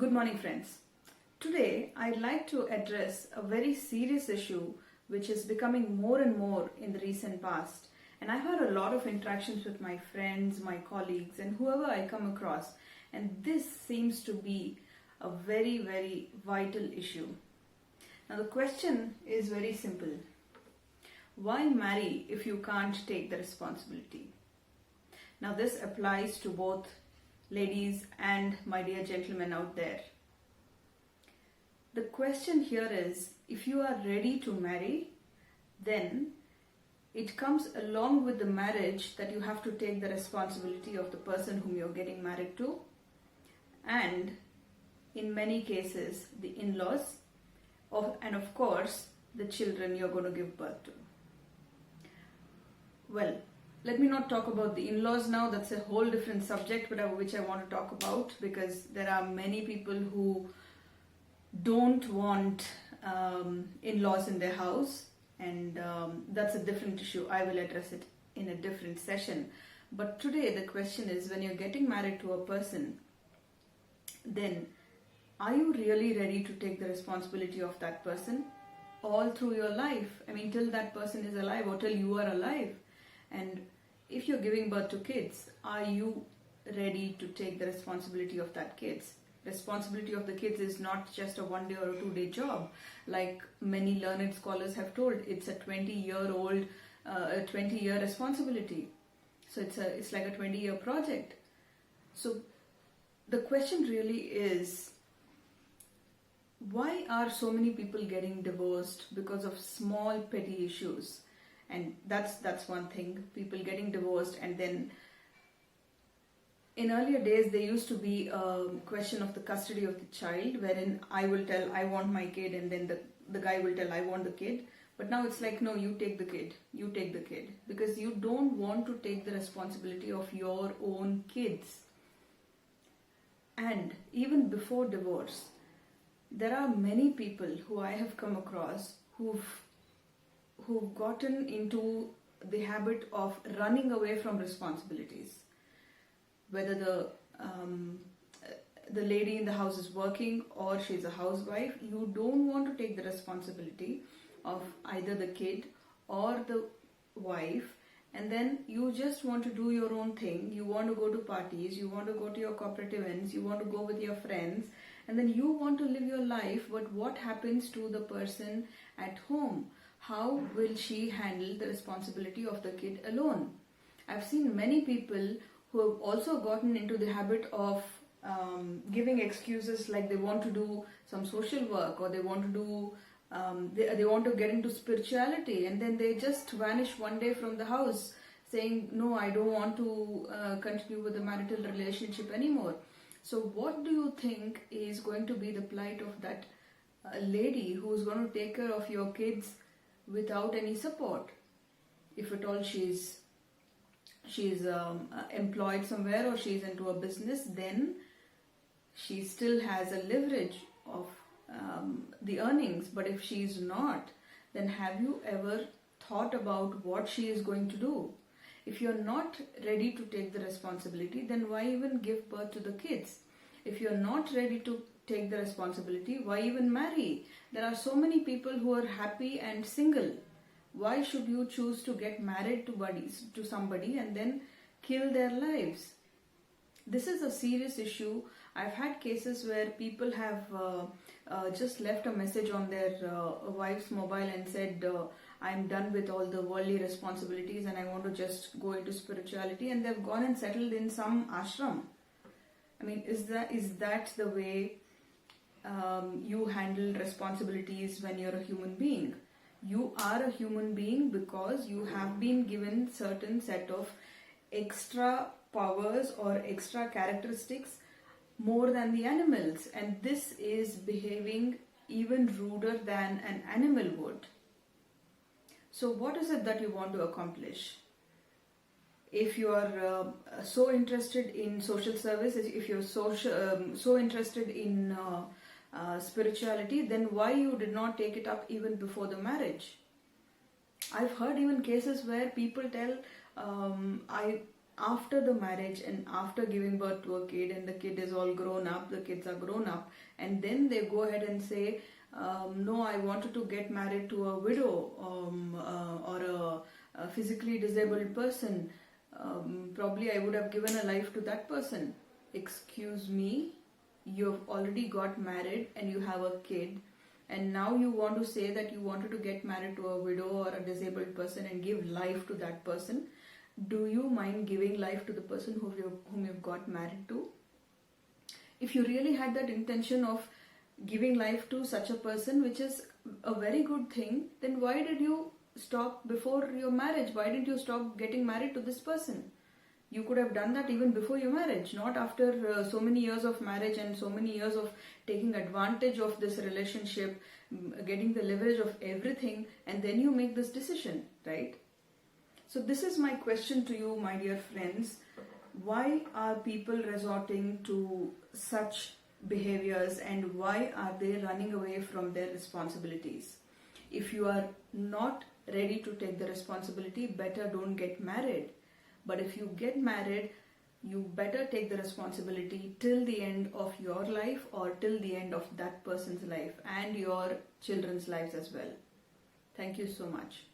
Good morning, friends. Today, I'd like to address a very serious issue which is becoming more and more in the recent past. And I've had a lot of interactions with my friends, my colleagues, and whoever I come across. And this seems to be a very, very vital issue. Now, the question is very simple. Why marry if you can't take the responsibility? Now, this applies to both ladies and my dear gentlemen out there. The question here is, if you are ready to marry, then it comes along with the marriage that you have to take the responsibility of the person whom you're getting married to, and in many cases the in-laws, and of course the children you're going to give birth to. Well, let me not talk about the in-laws now. That's a whole different subject which I want to talk about, because there are many people who don't want in-laws in their house, and that's a different issue. I will address it in a different session. But today the question is, when you're getting married to a person, then are you really ready to take the responsibility of that person all through your life? I mean, till that person is alive or till you are alive. And if you're giving birth to kids, are you ready to take the responsibility of that kids? Responsibility of the kids is not just a 1 day or a 2 day job. Like many learned scholars have told, it's a 20-year responsibility. So it's like a 20-year project. So the question really is, why are so many people getting divorced because of small petty issues? And that's one thing, people getting divorced. And then in earlier days there used to be a question of the custody of the child, wherein I will tell I want my kid, and then the guy will tell I want the kid. But now it's like, no, you take the kid, because you don't want to take the responsibility of your own kids. And even before divorce, there are many people who I have come across who've gotten into the habit of running away from responsibilities. Whether the lady in the house is working or she's a housewife, you don't want to take the responsibility of either the kid or the wife, and then you just want to do your own thing. You want to go to parties, you want to go to your corporate events, you want to go with your friends, and then you want to live your life. But what happens to the person at home? How will she handle the responsibility of the kid alone? I've seen many people who have also gotten into the habit of giving excuses, like they want to do some social work, or they want to do they want to get into spirituality, and then they just vanish one day from the house saying, no, I don't want to continue with the marital relationship anymore. So what do you think is going to be the plight of that lady who is going to take care of your kids without any support? If at all she's employed somewhere or she's into a business, then she still has a leverage of the earnings. But if she's not, then have you ever thought about what she is going to do? If you're not ready to take the responsibility, then why even give birth to the kids? If you're not ready to take the responsibility, why even marry? There are so many people who are happy and single. Why should you choose to get married to somebody and then kill their lives? This is a serious issue. I've had cases where people have just left a message on their wife's mobile and said, I'm done with all the worldly responsibilities and I want to just go into spirituality, and they've gone and settled in some ashram. I mean, is that the way you handle responsibilities when you're a human being? You are a human being because you have been given certain set of extra powers or extra characteristics more than the animals, and this is behaving even ruder than an animal would. So what is it that you want to accomplish? If you are so interested in social service, if you're so interested in spirituality, then why you did not take it up even before the marriage? I've heard even cases where people tell, after the marriage and after giving birth to a kid and the kid is all grown up, the kids are grown up, and then they go ahead and say, no, I wanted to get married to a widow or a physically disabled person. Probably I would have given a life to that person. Excuse me, you've already got married and you have a kid, and now you want to say that you wanted to get married to a widow or a disabled person and give life to that person. Do you mind giving life to the person whom you've got married to? If you really had that intention of giving life to such a person, which is a very good thing, then why did you stop before your marriage? Why didn't you stop getting married to this person? You could have done that even before your marriage, not after so many years of marriage and so many years of taking advantage of this relationship, getting the leverage of everything, and then you make this decision, right? So this is my question to you, my dear friends. Why are people resorting to such behaviors, and why are they running away from their responsibilities? If you are not ready to take the responsibility, better don't get married. But if you get married, you better take the responsibility till the end of your life or till the end of that person's life and your children's lives as well. Thank you so much.